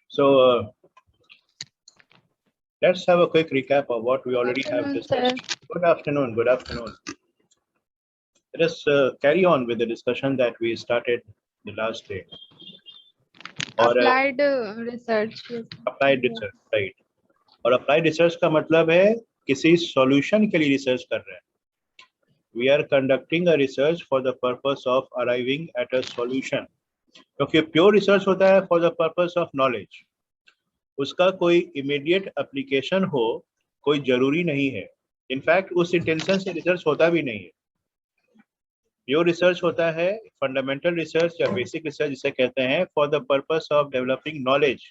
So let's have a quick recap of what we already have discussed. Sir. Good afternoon. Good afternoon. Let us carry on with the discussion that we started the last day. और Applied research. Yes. Applied research, right. और applied research का मतलब है किसी solution के लिए research कर रहे हैं. We are conducting a research for the purpose of arriving at a solution. क्योंकि प्योर रिसर्च होता है for the purpose of knowledge. उसका कोई इमीडिएट एप्लीकेशन हो कोई जरूरी नहीं है. इनफैक्ट उस इंटेंशन से रिसर्च होता भी नहीं है. प्योर रिसर्च होता है फंडामेंटल रिसर्च या बेसिक रिसर्च जिसे कहते हैं for the purpose of developing knowledge,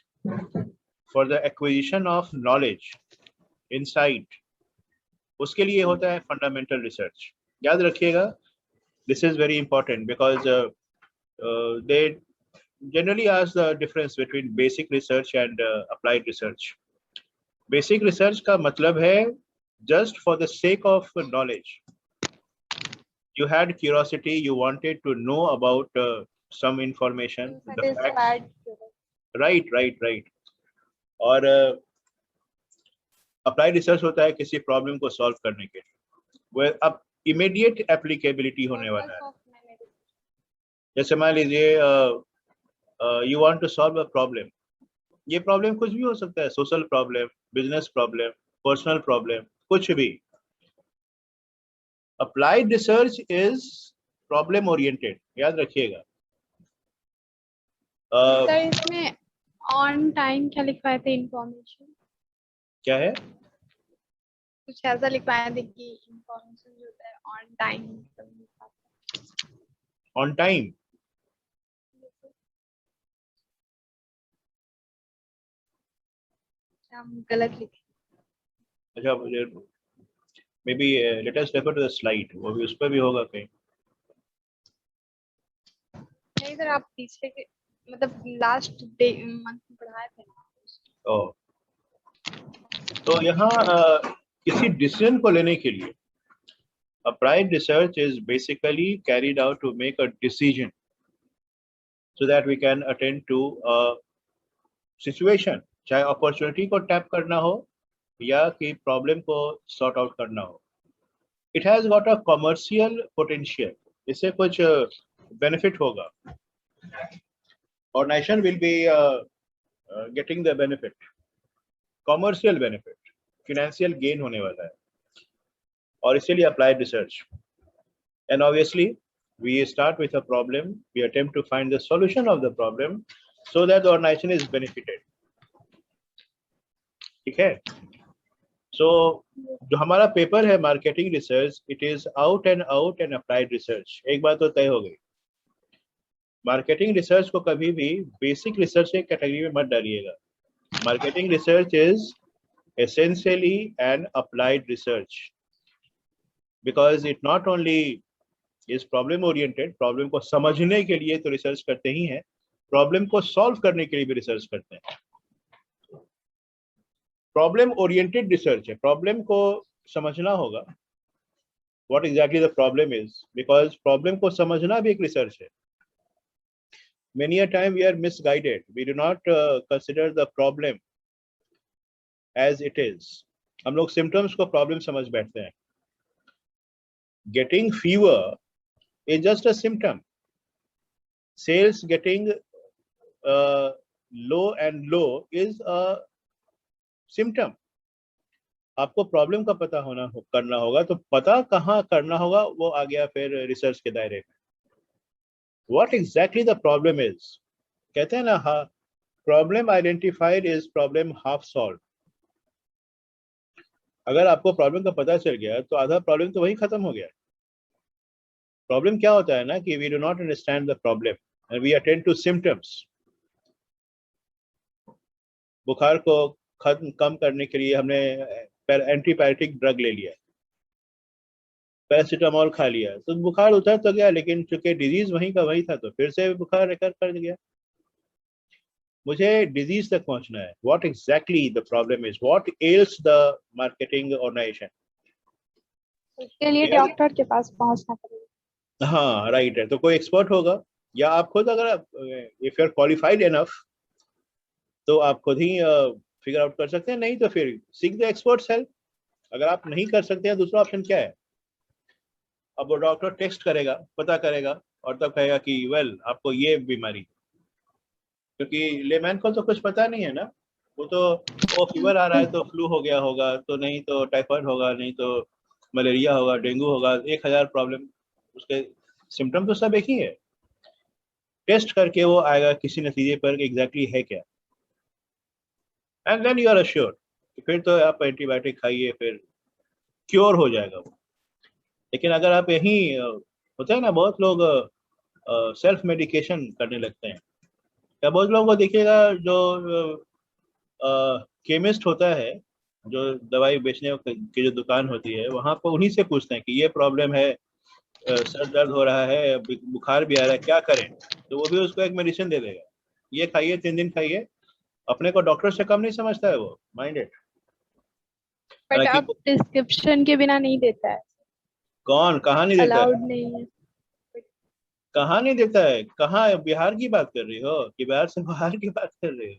for the acquisition of knowledge, insight, उसके लिए होता है फंडामेंटल रिसर्च. याद रखिएगा, this is very important because they generally ask the difference between basic research and applied research. Basic research का मतलब है just for the sake of knowledge. You had curiosity, you wanted to know about some information, the facts. Right. और applied research होता है किसी problem को solve करने के लिए, where अब immediate applicability होने वाला है. जैसे मान लीजिए you want to solve a problem. ये प्रॉब्लम कुछ भी हो सकता है, social problem, business problem, personal problem, कुछ भी. Applied research is problem oriented, याद रखिएगा. सर इसमें ऑन टाइम क्या लिखवाए थे इंफॉर्मेशन? क्या है? कुछ ऐसा लिखवाए थे कि इंफॉर्मेशन जो होता है ऑन टाइम. ऑन टाइम हम गलत लिखे. अच्छा, maybe let us refer to the slide, वो भी उस पर भी होगा कहीं. नहीं सर, आप पिछले के मतलब लास्ट डे मंथ में पढ़ाए थे ना. ओह, तो यहाँ किसी डिसीजन को लेने के लिए applied research is basically carried out to make a decision so that we can attend to a situation, चाहे अपॉर्चुनिटी को टैप करना हो या कि प्रॉब्लम को सॉर्ट आउट करना हो. It has got a commercial potential, इससे कुछ बेनिफिट होगा. Organisation will be getting the benefit, commercial benefit, financial gain होने वाला है, और इसीलिए applied research. And obviously we start with a problem, we attempt to find the solution of the problem so that the organization is benefited. ठीक है. So जो हमारा paper है marketing research, it is out and applied research. एक बात तो तय हो गई, मार्केटिंग रिसर्च को कभी भी बेसिक रिसर्च के कैटेगरी में मत डालिएगा. Marketing research is essentially N applied research because it not only is problem oriented. Problem को समझने के लिए तो रिसर्च करते ही हैं, प्रॉब्लम को सॉल्व करने के लिए भी रिसर्च करते हैं. प्रॉब्लम ओरिएंटेड रिसर्च है, प्रॉब्लम को समझना होगा, what exactly the problem is, because problem को समझना भी एक रिसर्च है. Many a time we are misguided, we do not consider the problem as it is. हम लोग सिम्टम्स को प्रॉब्लम समझ बैठते हैं. Getting fever is just a symptom. Sales getting low and low is a symptom. आपको problem का पता करना होगा, तो पता कहाँ करना होगा वो आ गया फिर रिसर्च के दायरे में. What exactly the problem is? कहते हैं ना, problem identified is problem half solve. अगर आपको प्रॉब्लम का पता चल गया तो आधा प्रॉब्लम तो वही खत्म हो गया. प्रॉब्लम क्या होता है ना कि we do not understand the problem and we attend to symptoms. बुखार को कम करने के लिए हमने एंटीबायोटिक ड्रग ले लिया, पैरासीटामोल खा लिया, तो बुखार उतर तो गया, लेकिन चूंकि डिजीज वहीं का वही था तो फिर से बुखार रिकवर कर गया. मुझे डिजीज तक पहुंचना है. What exactly the problem is, what else the marketing organisation. उसके लिए डॉक्टर के पास पहुंचना पड़ेगा. हाँ राइट है. तो कोई एक्सपर्ट होगा या आप खुद, अगर if you are qualified enough तो आप खुद ही फिगर आउट कर सकते हैं, नहीं तो फिर सीक द एक्सपर्ट्स हेल्प। अगर आप नहीं कर सकते हैं, दूसरा ऑप्शन क्या है? अब वो डॉक्टर टेस्ट करेगा, पता करेगा और तब कहेगा कि वेल आपको ये बीमारी, क्योंकि लेमैन को तो कुछ पता नहीं है ना, वो तो वो फीवर आ रहा है तो फ्लू हो गया होगा, तो नहीं तो टाइफाइड होगा, नहीं तो मलेरिया होगा, डेंगू होगा, 1000 प्रॉब्लम, उसके सिम्टम तो सब एक ही है। टेस्ट करके वो आएगा किसी नतीजे पर एग्जैक्टली है क्या, and then you are assured, फिर तो आप एंटीबायोटिक खाइए, फिर क्योर हो जाएगा वो। लेकिन अगर आप यहीं होता है ना, बहुत लोग सेल्फ मेडिकेशन करने लगते हैं, या बहुत लोगों को देखिएगा जो केमिस्ट होता है, जो दवाई बेचने की जो दुकान होती है, वहां पर उन्हीं से पूछते हैं कि ये प्रॉब्लम है, सर दर्द हो रहा है, बुखार भी आ रहा है, क्या करें? तो वो भी उसको एक मेडिसिन दे देगा, ये खाइए, 3 दिन खाइए। अपने को डॉक्टर से कम नहीं समझता है वो, माइंडेड। बट हालांकि अब प्रिस्क्रिप्शन के बिना नहीं देता है, कौन कहाँ नहीं देता है? अलाउड नहीं है। कहाँ नहीं देता है? कहाँ? बिहार की बात कर रही हो कि बिहार से बाहर की बात कर रही हो?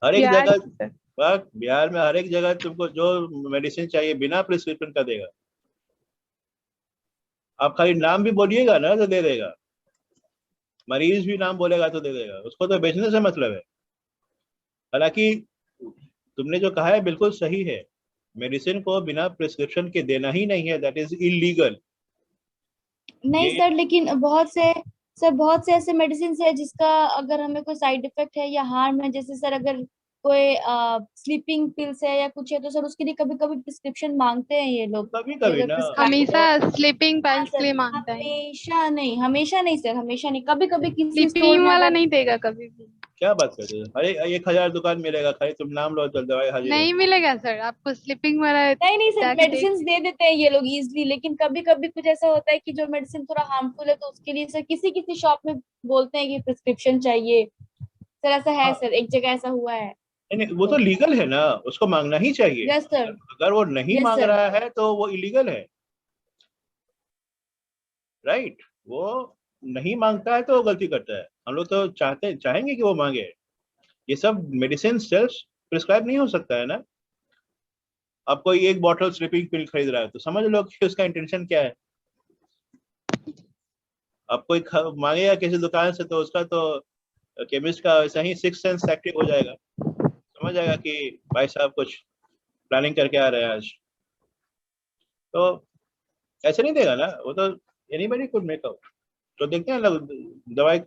हर एक बिहार जगह, से सर। बिहार में हर एक जगह तुमको जो मेडिसिन चाहिए बिना प्रिस्क्रिप्शन का देगा। आप खाली नाम भी बोलिएगा ना तो दे देगा, मरीज भी नाम बोलेगा तो दे देगा, उसको तो बेचने से मतलब है। हालांकि तुमने जो कहा है बिल्कुल सही है, मेडिसिन को बिना प्रिस्क्रिप्शन के देना ही नहीं है, दैट इज इलीगल। नहीं ये सर, लेकिन बहुत से ऐसे मेडिसिन है जिसका अगर हमें कोई साइड इफेक्ट है या हार्म है, जैसे सर अगर कोई स्लीपिंग पिल्स है या कुछ है, तो सर उसके लिए कभी कभी प्रिस्क्रिप्शन मांगते हैं ये लोग कभी कि कभी अगर ना, प्रिस्क्राइब हमेशा है। स्लीपिंग हाँ पिल्स के सर, लिए मांगता है। हमेशा नहीं सर, हमेशा नहीं, कभी कभी किसी स्टोर स्लीपिंग में वाला अगर नहीं देगा कभी भी। क्या बात करते हो? अरे 1000 दुकान मिलेगा, खाली तुम नाम लो तो दवाई हाजिर हो। नहीं मिलेगा सर, आपको स्लीपिंग वाला नहीं नहीं सर, जाके देख। मेडिसिन दे देते हैं ये लोग इजीली, लेकिन कभी कभी कुछ ऐसा होता है कि जो मेडिसिन थोड़ा हार्मफुल है, तो उसके लिए सर किसी किसी शॉप में बोलते हैं कि प्रिस्क्रिप्शन चाहिए। सर ऐसा है हाँ, सर, एक जगह ऐसा हुआ है। नहीं नहीं, वो तो तो लीगल है ना, उसको मांगना ही चाहिए। Yes sir. अगर वो नहीं यस मांग सर। रहा है तो वो इलीगल है, राइट? वो नहीं मांगता है तो वो गलती करता है। हम लोग तो चाहेंगे कि वो मांगे। ये सब मेडिसिन सेल्फ प्रिस्क्राइब नहीं हो सकता है ना। आप कोई एक बॉटल स्लीपिंग पिल खरीद रहा है तो समझ लो कि उसका इंटेंशन क्या है। आप कोई मांगेगा किसी दुकान से तो उसका तो केमिस्ट का वैसा ही सिक्स सेंस एक्टिव हो जाएगा, समझ जाएगा कि भाई साहब कुछ प्लानिंग करके आ रहे हैं आज। तो ऐसे नहीं देगा ना वो तो, एनीबॉडी कुड मेक आउट। तो देखते हैं लोग, दवाई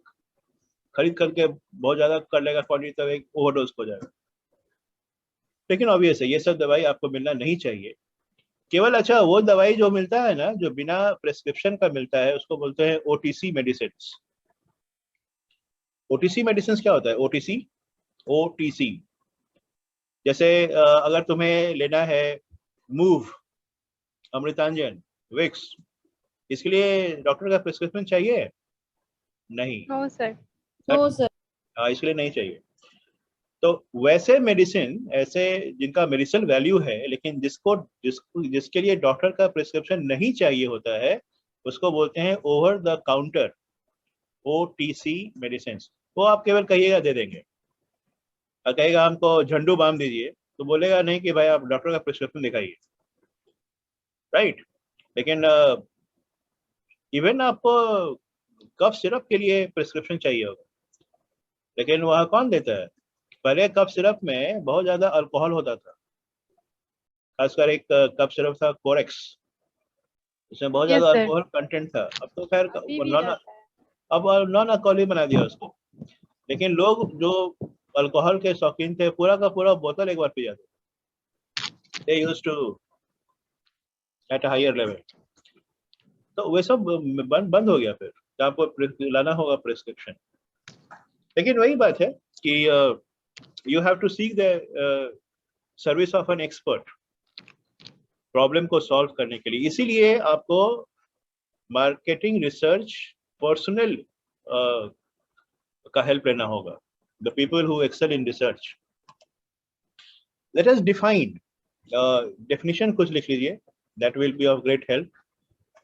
खरीद करके बहुत ज्यादा कर लेगा क्वांटिटी, तब एक ओवरडोज हो जाएगा। लेकिन ऑब्वियस है ये सब दवाई आपको मिलना नहीं चाहिए। केवल अच्छा वो दवाई जो मिलता है ना, जो बिना प्रिस्क्रिप्शन का मिलता है, उसको बोलते हैं ओटीसी मेडिसिन। ओटीसी मेडिसिन क्या होता है? ओटीसी, ओटीसी जैसे अगर तुम्हें लेना है मूव, अमृतांजन, विक्स, इसके लिए डॉक्टर का प्रिस्क्रिप्शन चाहिए? नहीं। No sir. No sir. इसके लिए नहीं चाहिए। तो वैसे मेडिसिन ऐसे जिनका मेडिसिनल वैल्यू है, लेकिन जिसके लिए डॉक्टर का प्रिस्क्रिप्शन नहीं चाहिए होता है, उसको बोलते हैं over the counter, OTC medicine. वो आप केवल कहिएगा दे देंगे। और कहेगा हमको झंडू बाम दीजिए, तो बोलेगा नहीं कि भाई आप डॉक्टर का प्रिस्क्रिप्शन दिखाइए, राइट? लेकिन इवन आपको कफ सिरप के लिए प्रिस्क्रिप्शन चाहिए होगा, लेकिन वह कौन देता है? पहले कफ सिरप में बहुत ज्यादा अल्कोहल होता था, खासकर एक कफ सिरप था कोरेक्स, उसमें बहुत यस ज्यादा सर, अल्कोहल कंटेंट था। अब तो खैर अभी भी नॉन, रहता है। अब नॉन अल्कोहलिक बना दिया उसको। लेकिन लोग जो अल्कोहल के शौकीन थे, पूरा का पूरा बोतल एक बार पी जाते, they used to at a higher level. तो वे सब बंद हो गया फिर, तो आपको लाना होगा प्रिस्क्रिप्शन। लेकिन वही बात है कि you have to seek the service of an expert problem को सॉल्व करने के लिए। इसीलिए आपको मार्केटिंग रिसर्च पर्सनल का हेल्प लेना होगा, the people who excel in research. Let us define, definition कुछ लिख लीजिए, that will be of great help.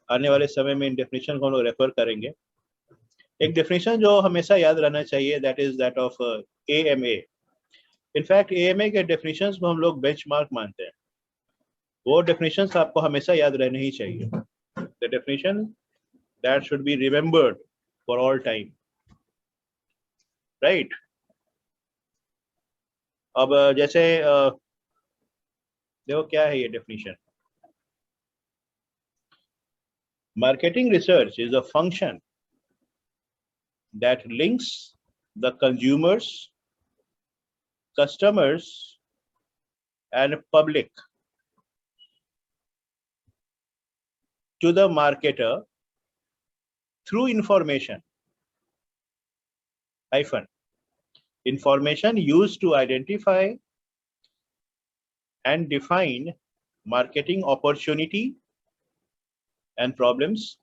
आने वाले समय में इन डेफिनेशन को हम लोग रेफर करेंगे। एक डेफिनेशन जो हमेशा याद रहना चाहिए, that is that of AMA, in fact AMA के डेफिनेशंस को हम लोग बेंचमार्क मानते हैं, वो डेफिनेशंस आपको हमेशा याद रहने ही चाहिए. The definition that should be remembered for all time, right. अब जैसे देखो क्या है ये definition. Marketing research is a function that links the consumers, customers, and public to the marketer through information used to identify and define marketing opportunity and problems,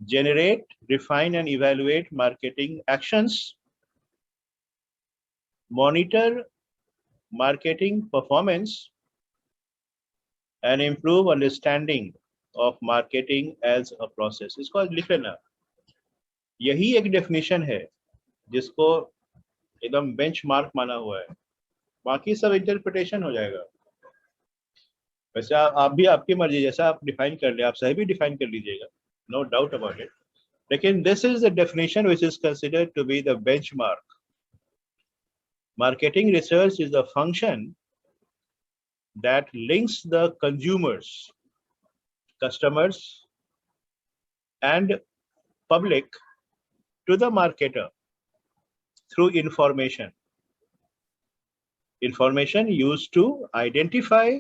generate, refine, and evaluate marketing actions, monitor marketing performance, and improve understanding of marketing as a process. इसको लिख लेना. यही एक definition है जिसको एकदम benchmark माना हुआ है, बाकी सब इंटरप्रिटेशन हो जाएगा. वैसे आप भी आपकी मर्जी, जैसा आप डिफाइन कर ले, आप सही भी डिफाइन कर लीजिएगा, नो डाउट अबाउट इट. लेकिन this is the definition which is considered to be the benchmark. Marketing research is a function that links the consumers, customers, and public to the marketer through information used to identify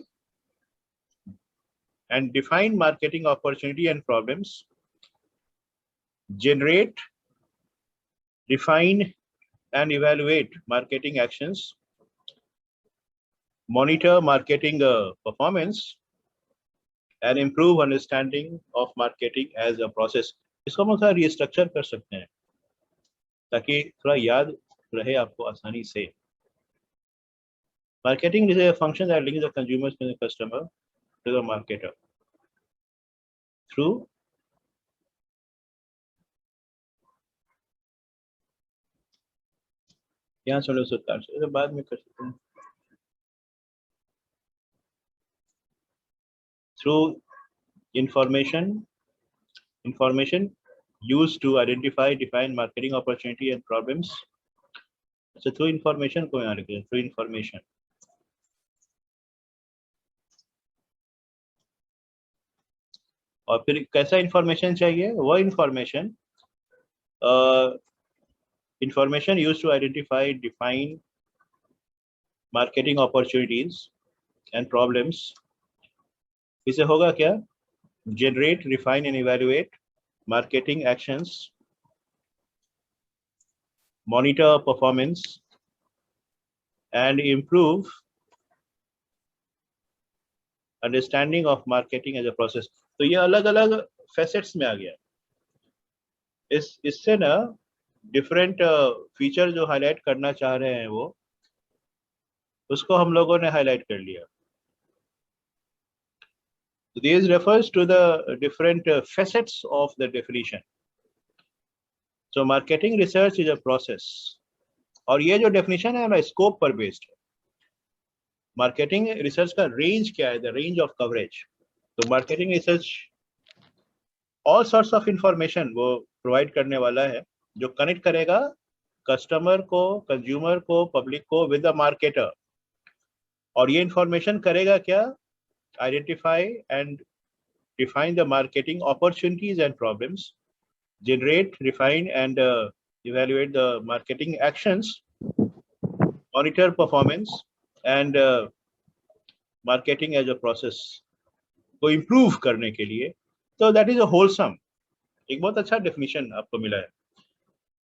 and define marketing opportunity and problems, generate, refine, and evaluate marketing actions, monitor marketing performance, and improve understanding of marketing as a process. इसको हम थोड़ा restructure कर सकते हैं ताकि थोड़ा याद रहे आपको आसानी से. Marketing is a function that links the consumers to the customer to the marketer through यहाँ चलो सुतार से बाद में कर सकते हैं. Through information used to identify, define marketing opportunity and problems. So through information को यहाँ लिखिए, through information. और फिर कैसा इंफॉर्मेशन चाहिए? वो information used to identify, define marketing opportunities and problems. इसे होगा क्या? Generate, refine, and evaluate marketing actions, monitor performance, and improve understanding of marketing as a process. तो ये अलग-अलग facets में आ गया. इससे ना डिफरेंट फीचर जो हाईलाइट करना चाह रहे हैं वो उसको हम लोगों ने हाईलाइट कर लिया. This refers to the different facets of the definition. So marketing research is a process. और ये जो definition है ना स्कोप पर बेस्ड है. मार्केटिंग रिसर्च का रेंज क्या है? The range of coverage. तो marketing research all sorts of information वो प्रोवाइड करने वाला है जो कनेक्ट करेगा कस्टमर को, कंज्यूमर को, पब्लिक को विद द मार्केटर. और ये इंफॉर्मेशन करेगा क्या? Identify and define the marketing opportunities and problems, generate, refine and evaluate the marketing actions, monitor performance and marketing as a process को इम्प्रूव करने के लिए. तो दैट इज अ होलसम, एक बहुत अच्छा डेफिनेशन आपको मिला है.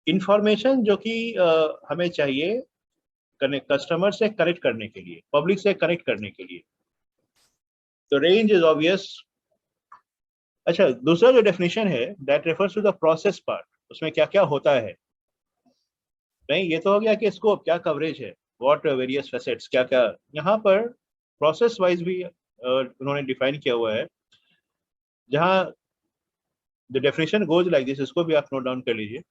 इंफॉर्मेशन जो कि हमें चाहिए कस्टमर से कनेक्ट करने के लिए, पब्लिक से कनेक्ट करने के लिए. तो रेंज इज ऑब्वियस. अच्छा, दूसरा जो डेफिनेशन है that refers to the process part. उसमें क्या क्या होता है? नहीं, ये तो हो गया कि स्कोप क्या कवरेज है, व्हाट वेरियस फैसेट्स क्या क्या. यहाँ पर प्रोसेस वाइज भी उन्होंने डिफाइन किया हुआ है, जहाँ the definition goes like this. इसको भी आप नोट डाउन कर लीजिए.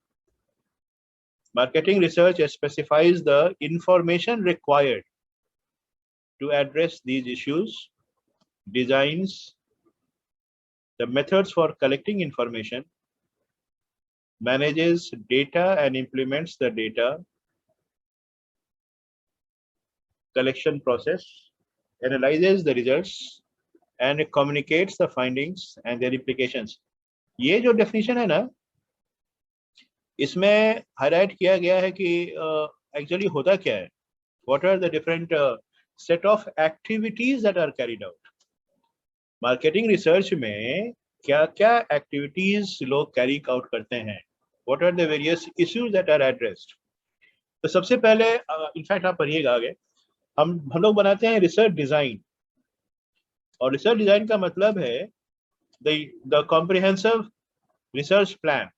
Marketing research specifies the information required to address these issues, designs the methods for collecting information, manages data and implements the data collection process, analyzes the results and communicates the findings and their implications. ये जो definition है ना, इसमें highlight किया गया है कि actually होता क्या है, what are the different set of activities that are carried out. Marketing research में क्या क्या एक्टिविटीज लोग कैरी आउट करते हैं, what are the various issues that are addressed. तो सबसे पहले इनफैक्ट आप पढ़िएगा आगे, हम लोग बनाते हैं रिसर्च डिजाइन. और रिसर्च डिजाइन का मतलब है the comprehensive research plan.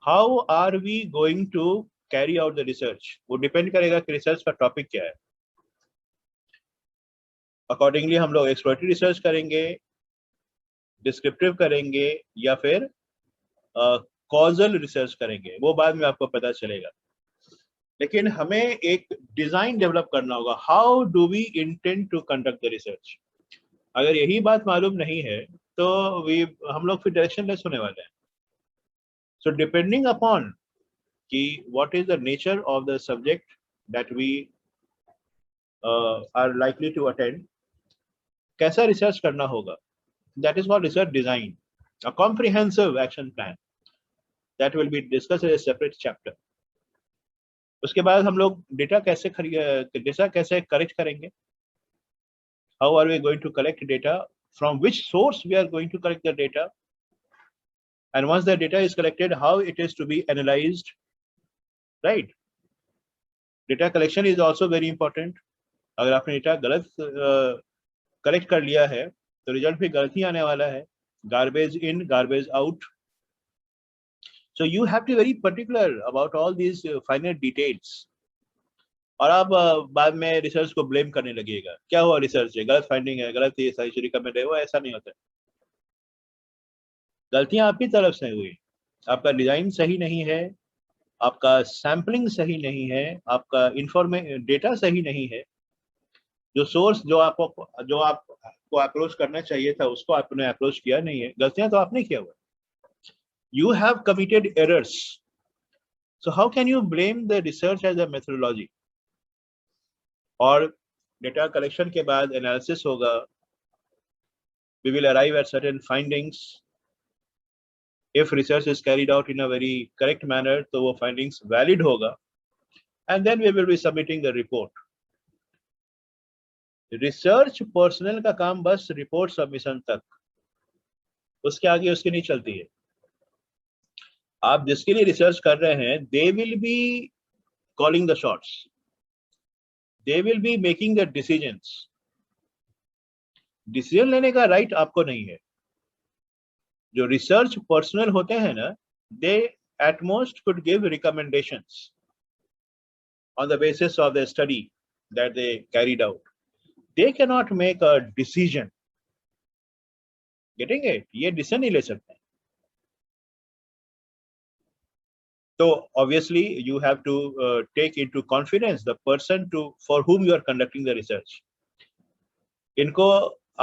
How are we going to carry out the research. वो डिपेंड करेगा कि रिसर्च का टॉपिक क्या है. अकॉर्डिंगली हम लोग एक्सप्लोरेटरी रिसर्च करेंगे, डिस्क्रिप्टिव करेंगे या फिर कॉजल रिसर्च करेंगे, वो बाद में आपको पता चलेगा. लेकिन हमें एक डिजाइन डेवलप करना होगा. How do we intend to conduct the research. अगर यही बात मालूम नहीं है तो हम लोग फिर डायरेक्शन लेस होने वाले हैं. सो डिपेंडिंग अपॉन कि what is the nature of the subject that we are likely to attend, कैसा रिसर्च करना होगा, that is called research design, a comprehensive action plan that will be discussed as a separate chapter. उसके बाद हम लोग data कैसे collect करेंगे. How are we going to collect data, from which source we are going to collect the data, and once the data is collected how it is to be analyzed, right. Data collection is also very important. अगर आपने data गलत collect कर लिया है तो result भी गलत ही आने वाला है. Garbage in garbage out. So you have to very particular about all these final details. और आप बाद में रिसर्च को ब्लेम करने लगेगा, क्या हुआ रिसर्च है, गलत फाइंडिंग है, गलत ये सही रिकमेंड है. वो ऐसा नहीं होता है. गलतियां आपकी तरफ से हुई, आपका डिजाइन सही नहीं है, आपका सैम्पलिंग सही नहीं है, आपका डेटा सही नहीं है, जो सोर्स जो आपको अप्रोच करना चाहिए था उसको आपने अप्रोच किया नहीं है. गलतियां तो आपने किया हुआ. You have committed errors. So how can you blame the research as a methodology. और डेटा कलेक्शन के बाद एनालिसिस होगा. We will arrive at certain findings. If research is carried out in a very correct manner तो वो findings valid होगा. And then we will be submitting the report. Research personal का काम बस report submission तक, उसके आगे उसकी नहीं चलती है. आप जिसके लिए रिसर्च कर रहे हैं they will be calling the shots, they will be making the decisions. Decision लेने का राइट आपको नहीं है. जो रिसर्च पर्सनल होते हैं ना, they at most could give recommendations on the basis of the study that they carried out. They cannot make a decision. Getting it? ये डिसीजन नहीं ले सकते. तो obviously you have to take into confidence the person for whom you are conducting the research. इनको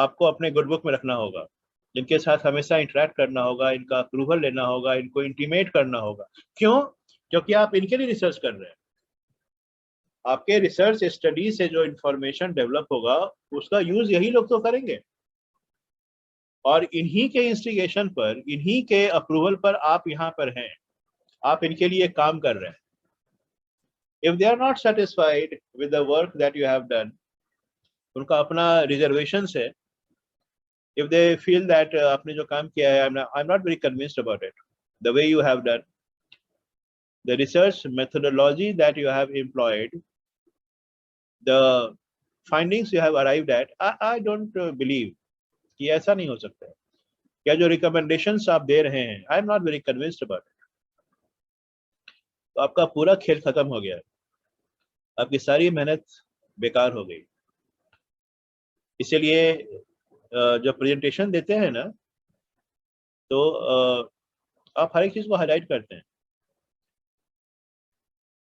आपको अपने good book में रखना होगा, इनके साथ हमेशा इंटरेक्ट करना होगा, इनका अप्रूवल लेना होगा, इनको इंटीमेट करना होगा. क्यों? क्योंकि आप इनके लिए रिसर्च कर रहे हैं. आपके रिसर्च स्टडी से जो इंफॉर्मेशन डेवलप होगा उसका यूज यही लोग तो करेंगे. और इन्हीं के इंस्टिगेशन पर, इन्हीं के अप्रूवल पर आप यहाँ पर हैं, आप इनके लिए काम कर रहे हैं. If they are not satisfied with the work that you have done, उनका अपना रिजर्वेशन है. इफ दे फील दैट आपने जो काम किया है, I am not very convinced about it, the way you have done, the research methodology that you have employed, the findings you have arrived at, I don't believe कि ऐसा नहीं हो सकता है. क्या जो recommendations आप दे रहे हैं, I am not very convinced about it. तो आपका पूरा खेल खत्म हो गया, आपकी सारी मेहनत बेकार हो गई. इसलिए जब प्रेजेंटेशन देते हैं ना, तो आप हर एक चीज को हाईलाइट करते हैं.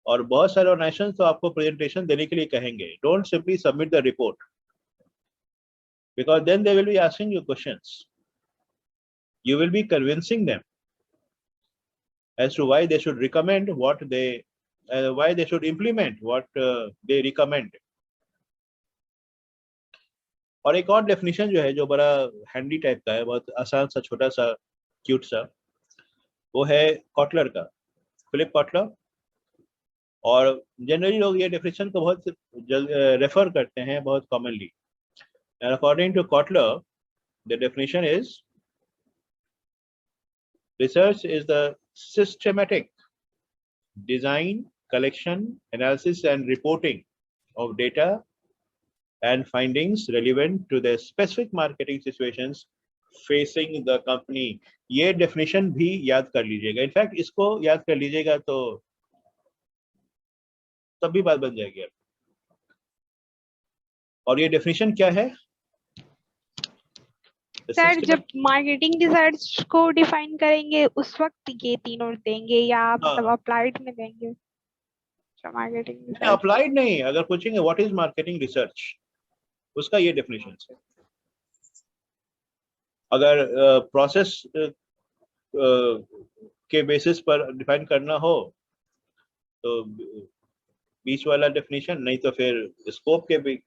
और बहुत सारे ऑर्गेनाइजेशन तो आपको प्रेजेंटेशन देने के लिए कहेंगे. Don't simply submit the report, because then they will be asking you questions. You will be convincing them as to why they should recommend what they, why they should implement what they recommend. और एक और definition जो है, जो बड़ा handy type का है, बहुत आसान सा, छोटा सा, क्यूट सा, वो है कॉटलर का, फिलिप कॉटलर. और जनरली लोग ये डेफिनेशन को बहुत रेफर करते हैं, बहुत commonly. And according to Kotler, the definition is: research is the systematic design, collection, analysis, and reporting of data and findings relevant to the specific marketing situations facing the company. ये definition भी याद कर लीजिएगा. In fact, इसको याद कर लीजिएगा तो तब भी बात बन जाएगी. और ये definition क्या है? सर जब मार्केटिंग रिसर्च को डिफाइन करेंगे उस वक्त ये तीनों देंगे या मतलब अप्लाइड में देंगे? मार्केटिंग रिसर्च अप्लाइड नहीं, अगर पूछेंगे व्हाट इज मार्केटिंग रिसर्च, उसका ये डेफिनेशन है. अगर प्रोसेस के बेसिस पर डिफाइन करना हो तो बीच वाला डेफिनेशन, नहीं तो फिर स्कोप के भी.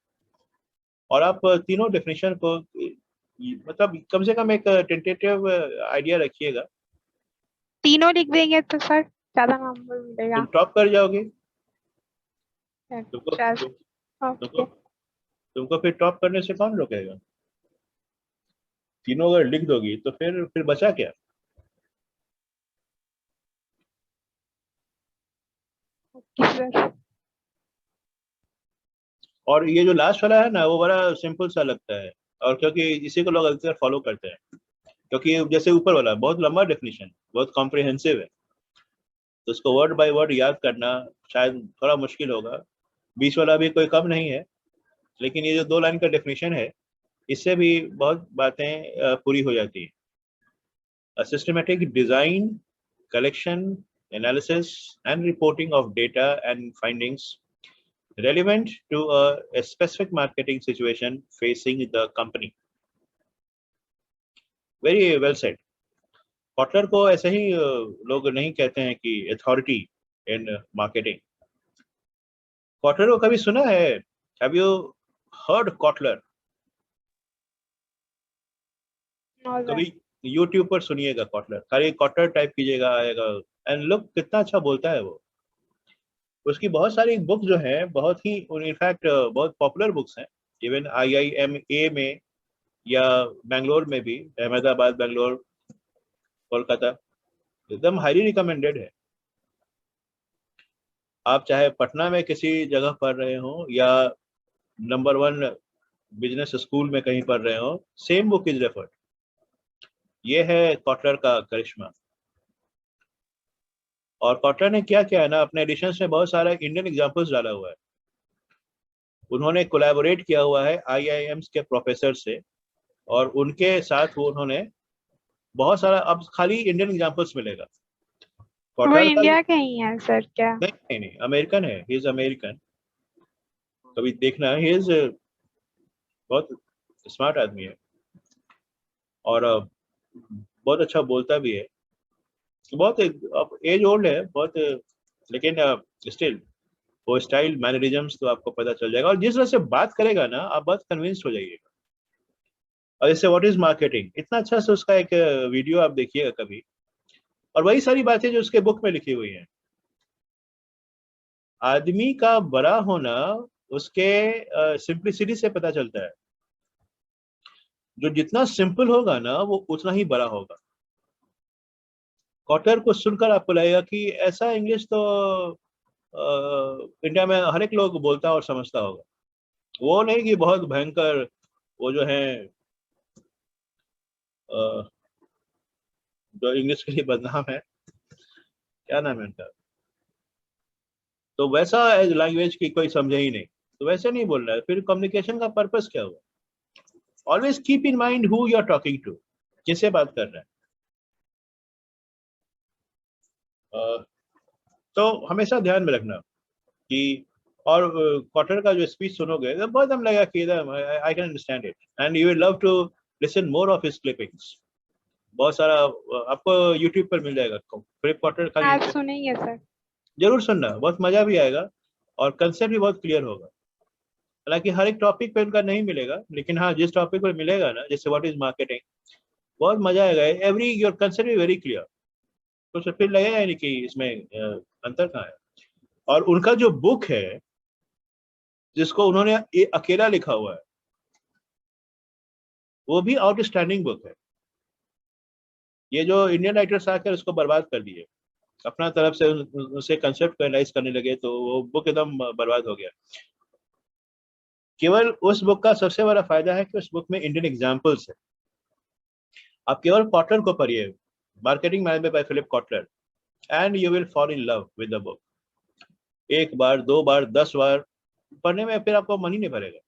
और आप तीनों डेफिनेशन को मतलब कम से कम एक टेंटेटिव आइडिया रखिएगा. तीनों लिख देंगे तो सर ज्यादा नंबर मिलेगा. तुम टॉप कर जाओगे. तुमको फिर टॉप करने से कौन रोकेगा? तीनों अगर लिख दोगी तो फिर बचा क्या? और ये जो लास्ट वाला है ना, वो बड़ा सिंपल सा लगता है, और क्योंकि इसी को लोग अक्सर फॉलो करते हैं, क्योंकि जैसे ऊपर वाला बहुत लंबा डेफिनेशन, बहुत कॉम्प्रिहेंसिव है, तो उसको वर्ड बाय वर्ड याद करना शायद थोड़ा मुश्किल होगा. बीच वाला भी कोई कम नहीं है, लेकिन ये जो 2 लाइन का डेफिनेशन है, इससे भी बहुत बातें पूरी हो जाती है. Systematic design, collection, analysis and reporting of data and findings relevant to a specific marketing situation facing the company. Very well said. Kotler को ऐसे ही लोग नहीं कहते हैं कि अथॉरिटी इन मार्केटिंग. कॉटलर को कभी सुना है? Have you heard Kotler? कभी YouTube पर सुनिएगा कॉटलर, खाली कॉटलर टाइप कीजिएगा, आएगा. एंड लुक कितना अच्छा बोलता है वो. उसकी बहुत सारी बुक जो है, बहुत ही इनफैक्ट बहुत पॉपुलर बुक्स हैं. इवन IIMA में या बेंगलोर में भी, अहमदाबाद, बेंगलोर, कोलकाता, एकदम हाईली रिकमेंडेड है. आप चाहे पटना में किसी जगह पढ़ रहे हो या नंबर 1 बिजनेस स्कूल में कहीं पढ़ रहे हो, सेम बुक इज रेफर्ड. ये है कॉटलर का करिश्मा. और कॉटलर ने क्या किया है ना, अपने एडिशन में बहुत सारा इंडियन एग्जांपल्स डाला हुआ है. उन्होंने कोलैबोरेट किया हुआ है IIMs के प्रोफेसर से, और उनके साथ वो उन्होंने बहुत सारा, अब खाली इंडियन एग्जांपल्स मिलेगा. वो इंडिया के ही है सर क्या? नहीं, अमेरिकन है. He is American. कभी देखना, ही इज बहुत स्मार्ट आदमी है और बहुत अच्छा बोलता भी है. बहुत एज ओल्ड है बहुत, लेकिन स्टिल वो स्टाइल, मैनरिज्म्स तो आपको पता चल जाएगा. और जिस तरह से बात करेगा ना, आप बहुत कन्विंस हो जाइएगा. और जैसे व्हाट इज मार्केटिंग, इतना अच्छा से उसका एक वीडियो आप देखिएगा कभी, और वही सारी बातें जो उसके बुक में लिखी हुई हैं. आदमी का बड़ा होना उसके सिंप्लिसिटी से पता चलता है. जो जितना सिंपल होगा ना, वो उतना ही बड़ा होगा. कॉटलर को सुनकर आपको लगेगा कि ऐसा इंग्लिश तो इंडिया में हर एक लोग बोलता और समझता होगा. वो नहीं कि बहुत भयंकर, वो जो है जो इंग्लिश के लिए बदनाम है, क्या नाम है उनका, तो वैसा लैंग्वेज की कोई समझे ही नहीं, तो वैसे नहीं बोल रहा है. फिर कम्युनिकेशन का पर्पस क्या हुआ? Always keep in mind who you are talking to, किससे बात कर रहे हैं. तो हमेशा ध्यान में रखना कि और क्वार्टर का जो स्पीच सुनोगे तो बहुत हम लगेगा कि I can understand it and you will love to listen more of his clippings. बहुत सारा आपको यूट्यूब पर मिल जाएगा फिलिप क्वार्टर का। आप सुनेंगे सर? जरूर सुनना, बहुत मजा भी आएगा और कंसेप्ट भी बहुत क्लियर होगा। हालांकि हर एक टॉपिक पे उनका नहीं मिलेगा, लेकिन हाँ जिस टॉपिक पर मिलेगा ना, जैसे व्हाट इज मार्केटिंग, बहुत मजा आएगा। Every your concept is very clear, तो फिर लगेगा नहीं कि इसमें अंतर कहाँ है। और उनका जो बुक है जिसको उन्होंने अकेला लिखा हुआ है, वो भी आउटस्टैंडिंग बुक है। ये जो इंडियन राइटर्स आकर उसको बर्बाद कर दिए, अपना तरफ से उसे कंसेप्ट को एनालाइज करने लगे, तो वो बुक एकदम बर्बाद हो गया। केवल उस बुक का सबसे बड़ा फायदा है कि उस बुक में इंडियन एग्जाम्पल्स है। आप केवल कॉटलर को पढ़िए, marketing management by Philip Kotler, and you will fall in love with the book. एक बार, दो बार, 10 बार पढ़ने में फिर आपको मन ही नहीं भरेगा।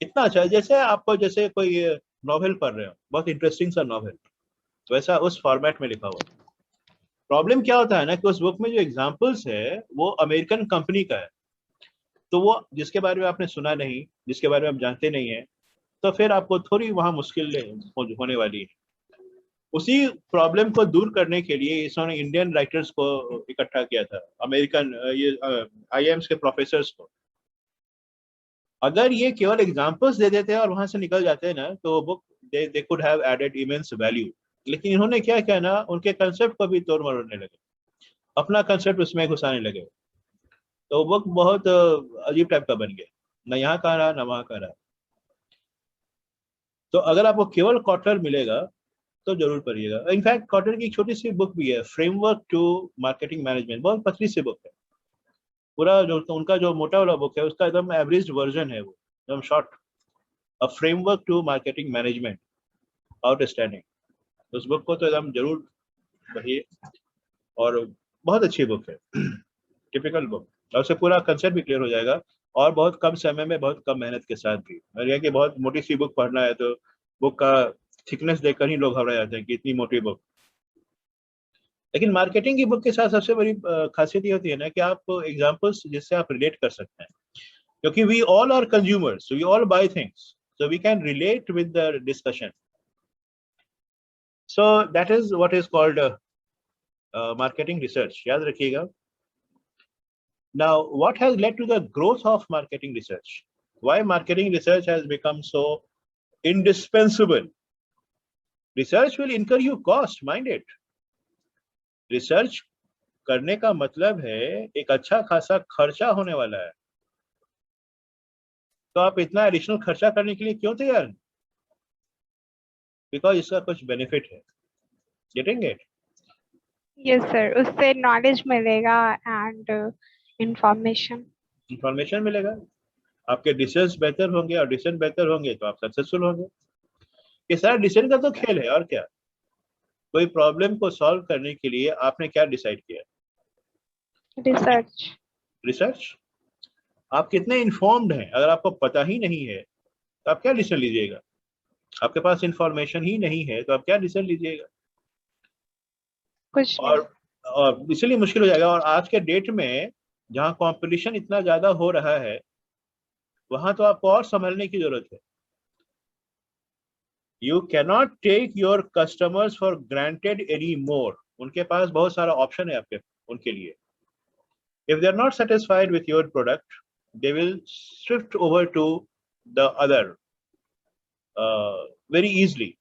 इतना अच्छा है, जैसे आपको जैसे कोई नॉवेल पढ़ रहे हो, बहुत इंटरेस्टिंग सा नॉवेल, वैसा उस फॉर्मेट में लिखा हुआ। प्रॉब्लम क्या होता है ना कि उस बुक में जो एग्जाम्पल्स है वो अमेरिकन कंपनी का है, तो वो जिसके बारे में आपने सुना नहीं, जिसके बारे में आप जानते नहीं है, तो फिर आपको थोड़ी वहां मुश्किल होने वाली है। उसी प्रॉब्लम को दूर करने के लिए इसने इंडियन राइटर्स को इकट्ठा किया था, अमेरिकन ये आईएम्स के प्रोफेसर्स को। अगर ये केवल एग्जांपल्स दे देते और वहां से निकल जाते ना, तो book they could have added immense value. लेकिन इन्होंने क्या किया ना, उनके कंसेप्ट को भी तोड़ मरोड़ने लगे, अपना कंसेप्ट उसमें घुसाने लगे, तो बुक बहुत अजीब टाइप का बन गया, ना यहाँ का रहा ना वहां का रहा। तो अगर आपको केवल क्वार्टर मिलेगा तो जरूर पढ़िएगा। इनफैक्ट क्वार्टर की एक छोटी सी बुक भी है, फ्रेमवर्क टू मार्केटिंग मैनेजमेंट, बहुत पतली सी बुक है। पूरा जो उनका जो मोटा वाला बुक है उसका एकदम एवरेज वर्जन है, वो एकदम short, a framework to marketing management, outstanding. उस बुक को तो एकदम जरूर पढ़िए, और बहुत अच्छी बुक है, टिपिकल बुक, और उससे पूरा कंसेप्ट भी क्लियर हो जाएगा, और बहुत कम समय में, बहुत कम मेहनत के साथ भी। और यह कि बहुत मोटी सी बुक पढ़ना है तो बुक का थिकनेस देखकर ही लोग घबरा जाते हैं कि इतनी मोटी बुक। लेकिन मार्केटिंग की बुक के साथ सबसे बड़ी खासियत ये होती है ना कि आप एग्जांपल्स जिससे आप रिलेट कर सकते हैं, क्योंकि we all are consumers, we all buy things, so we can relate with the discussion. So that is what is called marketing research, याद रखिएगा। Now, what has led to the growth of marketing research? Why marketing research has become so indispensable? Research will incur you cost, mind it. Research करने का मतलब है एक अच्छा खासा खर्चा होने वाला है, तो आप इतना एडिशनल खर्चा करने के लिए क्यों तैयार? बिकॉज इसका कुछ बेनिफिट है। Getting it? यस सर, उससे नॉलेज मिलेगा एंड इंफॉर्मेशन मिलेगा, आपके डिसीजन बेहतर होंगे, और डिसीजन बेहतर होंगे तो आप सक्सेसफुल होंगे। ये सारा डिसीजन का तो खेल है, और क्या। कोई प्रॉब्लम को सॉल्व करने के लिए आपने क्या डिसाइड किया? रिसर्च। आप कितने इन्फॉर्म्ड हैं? अगर आपको पता ही नहीं है तो आप क्या डिसीजन लीजिएगा? आपके पास इंफॉर्मेशन ही नहीं है तो आप क्या डिसीजन लीजिएगा? कुछ और इसलिए मुश्किल हो जाएगा। और आज के डेट में जहाँ कंपटीशन इतना ज्यादा हो रहा है, वहां तो आपको और संभलने की जरूरत है। You cannot take your customers for granted any more. उनके पास बहुत सारा ऑप्शन है आपके उनके लिए। If they are not satisfied with your product, they will shift over to the other very easily.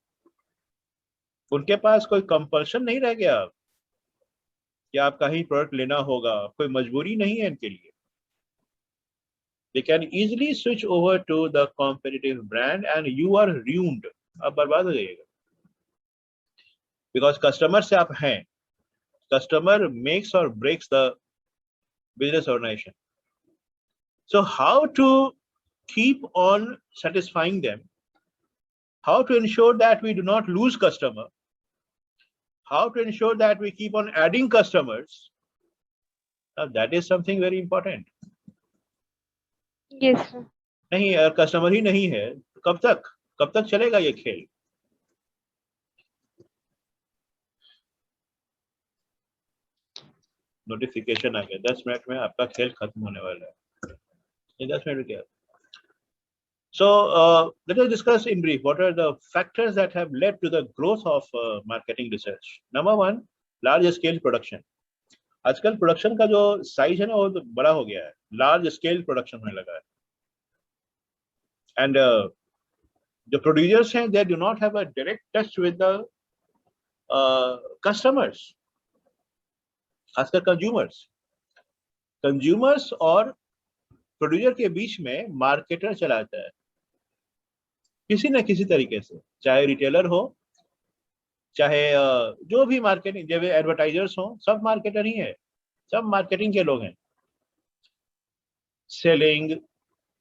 उनके पास कोई कंपल्शन नहीं रह गया कि आपका ही प्रोडक्ट लेना होगा, कोई मजबूरी नहीं है इनके लिए। They can easily switch over to the competitive brand and you are ruined. आप बर्बाद हो जाइएगा, because कस्टमर से आप हैं। Customer makes or breaks the business organization. So how to keep on satisfying them? How to ensure that we do not lose customer? How to ensure that we keep on adding customers? Now that is something very important. Yes sir. नहीं, अगर customer ही नहीं है तो कब तक चलेगा ये खेल? नोटिफिकेशन आ गया, 10 मिनट में आपका खेल खत्म होने वाला है। ये 10 मिनट में क्या? So let us discuss in brief what are the factors that have led to the growth of marketing research. Number one, large scale production. आजकल प्रोडक्शन का जो साइज है ना वो तो बड़ा हो गया है, लार्ज स्केल प्रोडक्शन होने लगा है। एंड जो प्रोड्यूसर्स हैं they do not have a direct touch with the customers, खासकर कंज्यूमर्स और प्रोड्यूसर के बीच में मार्केटर चलाता है किसी न किसी तरीके से, चाहे रिटेलर हो, चाहे जो भी मार्केटिंग, जब एडवर्टाइजर्स हो, सब मार्केटर ही है, सब मार्केटिंग के लोग हैं। सेलिंग,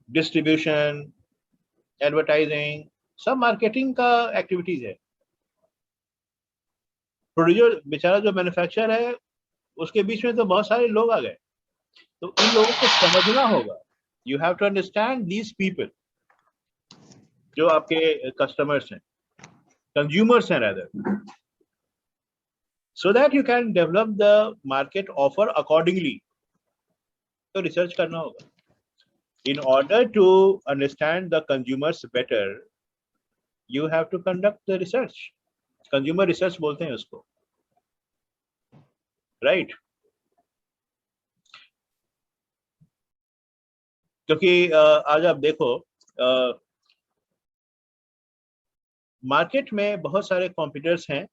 डिस्ट्रीब्यूशन, एडवर्टाइजिंग, सब मार्केटिंग का एक्टिविटीज है। प्रोड्यूसर बेचारा जो मैन्युफैक्चरर है उसके बीच में तो बहुत सारे लोग आ गए, तो इन लोगों को समझना होगा। You have to understand these people जो आपके कस्टमर्स हैं, कंज्यूमर्स हैं rather, so that you can develop the market offer accordingly. तो रिसर्च करना होगा। In order to understand the consumers better, you have to conduct the research. Consumer research बोलते हैं उसको, right? क्योंकि आज आप देखो मार्केट में बहुत सारे कॉम्पिटिटर्स हैं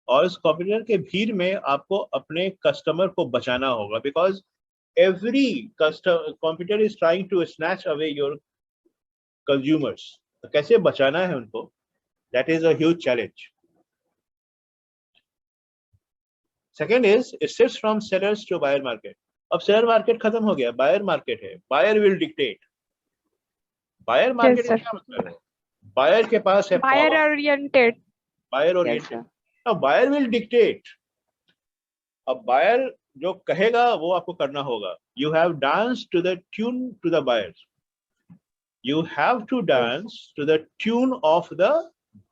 और इस कॉम्पिटिटर के भीड़ में आपको अपने कस्टमर को बचाना होगा, because every competitor is trying to snatch away your consumers. तो कैसे बचाना है उनको, that is a huge challenge. Second is it shifts from sellers to buyer market. अब सेलर मार्केट खत्म हो गया, बायर मार्केट है। Buyer will dictate. Buyer market का क्या मतलब है? बायर के पास है बायर ओरिएंटेड। Buyer oriented. अब बायर विल डिक्टेट। अब बायर जो कहेगा वो आपको करना होगा। You have dance to the tune to the buyers. You have to dance to the tune of the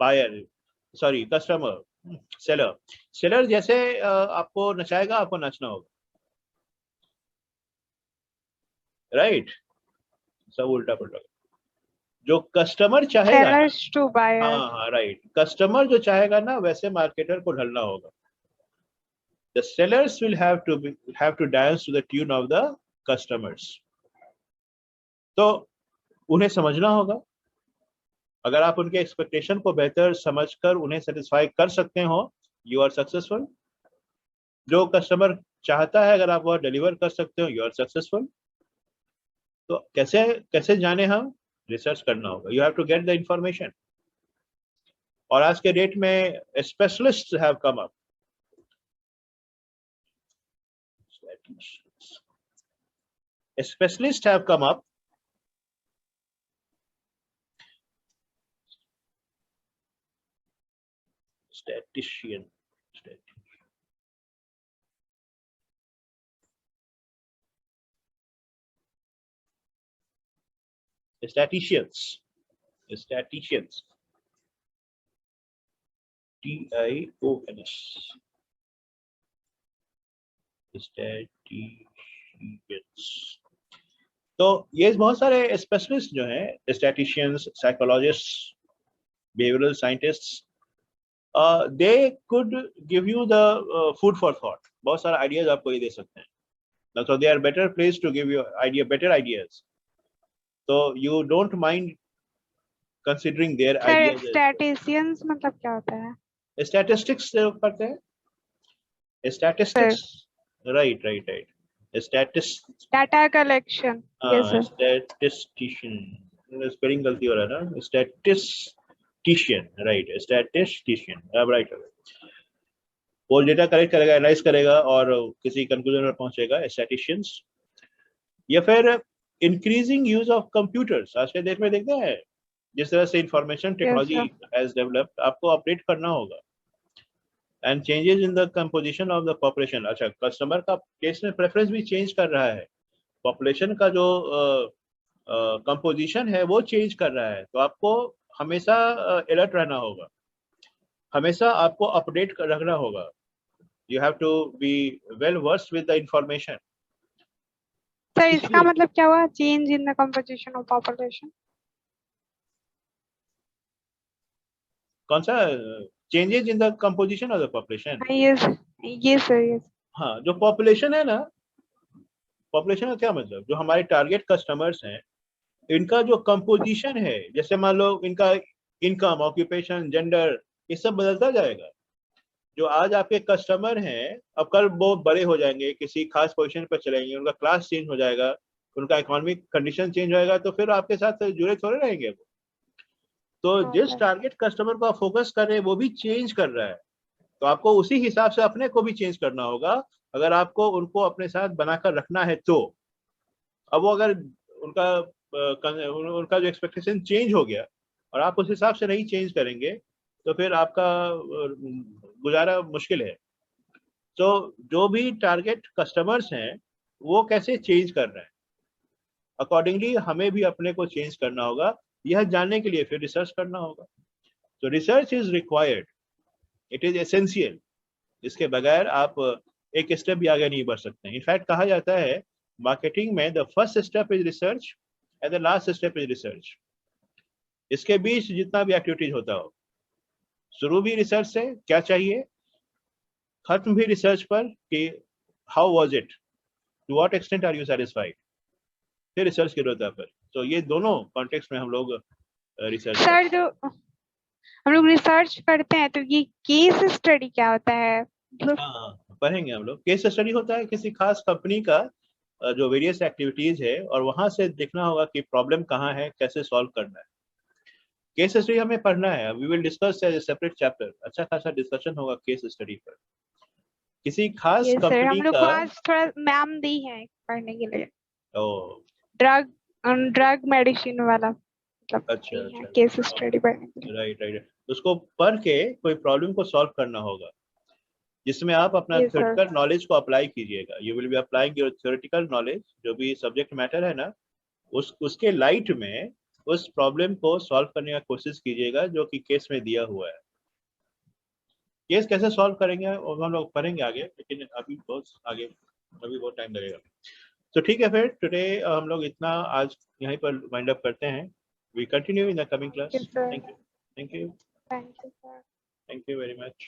buyer, sorry customer, seller. Seller जैसे आपको नचाएगा आपको नाचना होगा, राइट? सब उल्टा पुल्टा। जो कस्टमर चाहेगा, हाँ राइट, कस्टमर जो चाहेगा ना वैसे मार्केटर को ढलना होगा। The sellers will have to dance to the tune of the customers. तो उन्हें समझना होगा। अगर आप उनके एक्सपेक्टेशन को बेहतर समझकर उन्हें सेटिस्फाई कर सकते हो, यू आर सक्सेसफुल। जो कस्टमर चाहता है अगर आप वह डिलीवर कर सकते हो, यू आर सक्सेसफुल। तो कैसे जाने हम? रिसर्च करना होगा। You have to get the information. और आज के डेट में specialist have come up. Specialists have come up. Statisticians. T-I-O-N-S. तो ये बहुत सारे स्पेशलिस्ट जो हैं, statisticians, psychologist, behavioural scientists, they could give you the food for thought. बहुत सारे आइडियाज आपको ये दे सकते हैं। So they are better place to give you idea, better ideas. तो you don't mind considering their ideas. Statisticians मतलब क्या होता है? स्टैटिस्टिक्स पढ़ते हैं, statistics, right. Data collection. Statistician, spelling गलती हो रहा है ना, स्टैटिस्टिशियन, राइट, स्टैटिस्टिशियन, अब राइट हो गया। वो डेटा कलेक्ट करेगा, एनालाइज करेगा और किसी कंक्लूजन पर पहुंचेगा, स्टैटिशियंस। या फिर इंक्रीजिंग यूज ऑफ कंप्यूटर्स। आज के डेट में देखते हैं जिस तरह से इंफॉर्मेशन टेक्नोलॉजी हैज डेवलप्ड, आपको अपडेट करना होगा। And changes in the composition of the population. अच्छा, कस्टमर का टेस्ट में प्रेफरेंस भी चेंज कर रहा है, पॉपुलेशन का जो कंपोजिशन है वो चेंज कर रहा है। तो आपको हमेशा अलर्ट रहना होगा, हमेशा आपको अपडेट रखना होगा। You have to be well versed with the information. Sir इसका मतलब क्या हुआ? Change in the composition of population. कौन सा? Changes in the composition of the population. ये सर ये। हाँ, जो पॉपुलेशन है ना, पॉपुलेशन का क्या मतलब, जो हमारे टारगेट कस्टमर्स हैं इनका जो कंपोजिशन है, जैसे मान लो इनका इनकम, ऑक्यूपेशन, जेंडर, ये सब बदलता जाएगा। जो आज आपके कस्टमर हैं अब कल वो बड़े हो जाएंगे, किसी खास पोजीशन पर चलेंगे, उनका क्लास चेंज हो जाएगा, उनका इकोनॉमिक कंडीशन चेंज होएगा, तो फिर आपके साथ जुड़े थोड़े रहेंगे वो। तो जिस टारगेट कस्टमर को आप फोकस कर रहे हैं वो भी चेंज कर रहा है, तो आपको उसी हिसाब से अपने को भी चेंज करना होगा अगर आपको उनको अपने साथ बनाकर रखना है तो। अब वो अगर उनका जो एक्सपेक्टेशन चेंज हो गया और आप उस हिसाब से नहीं चेंज करेंगे तो फिर आपका गुजारा मुश्किल है। तो जो भी टारगेट कस्टमर्स हैं वो कैसे चेंज कर रहे हैं, अकॉर्डिंगली हमें भी अपने को चेंज करना होगा। यह जानने के लिए फिर रिसर्च करना होगा। तो research is required, it is essential. इसके बगैर आप एक स्टेप भी आगे नहीं बढ़ सकते। इनफैक्ट कहा जाता है मार्केटिंग में the first step is research and the last step is research. इसके बीच जितना भी एक्टिविटीज होता हो, शुरू भी रिसर्च से क्या चाहिए, खत्म भी रिसर्च पर कि how was it, to what extent are you satisfied, फिर रिसर्च की जरूरत है पर। तो ये दोनों कॉन्टेक्स्ट में हम लोग रिसर्च सर जो हम लोग रिसर्च करते हैं तो ये केस स्टडी क्या होता है? हाँ, पढ़ेंगे हम लोग। केस स्टडी होता है किसी खास कंपनी का जो वेरियस एक्टिविटीज है और वहां से देखना होगा कि प्रॉब्लम कहाँ है, कैसे सॉल्व करना है। केस स्टडी हमें पढ़ना है, we will discuss as a separate chapter. अच्छा खासा डिस्कशन होगा केस स्टडी पर किसी खास कंपनी हम लोग का। को आज थोड़ा मैम दी है पढ़ने के लिए, ओ ड्रग मेडिसिन वाला, मतलब अच्छा केस स्टडी पढ़ने के लिए। राइट। उसको पढ़ के कोई प्रॉब्लम को सॉल्व करना होगा जिसमें आप अपना थ्योरेटिकल नॉलेज को अप्लाई कीजिएगा। You will be applying your theoretical knowledge, जो भी सब्जेक्ट मैटर है ना, उसके लाइट में उस प्रॉब्लम को सॉल्व करने का कोशिश कीजिएगा जो कि केस में दिया हुआ है। केस कैसे सॉल्व करेंगे वो हम लोग पढ़ेंगे आगे, लेकिन अभी बहुत टाइम लगेगा। तो ठीक है, फिर टुडे हम लोग इतना आज यहीं पर वाइंड अप करते हैं। We continue in the coming class. Thank you. Thank you sir. Thank you very much.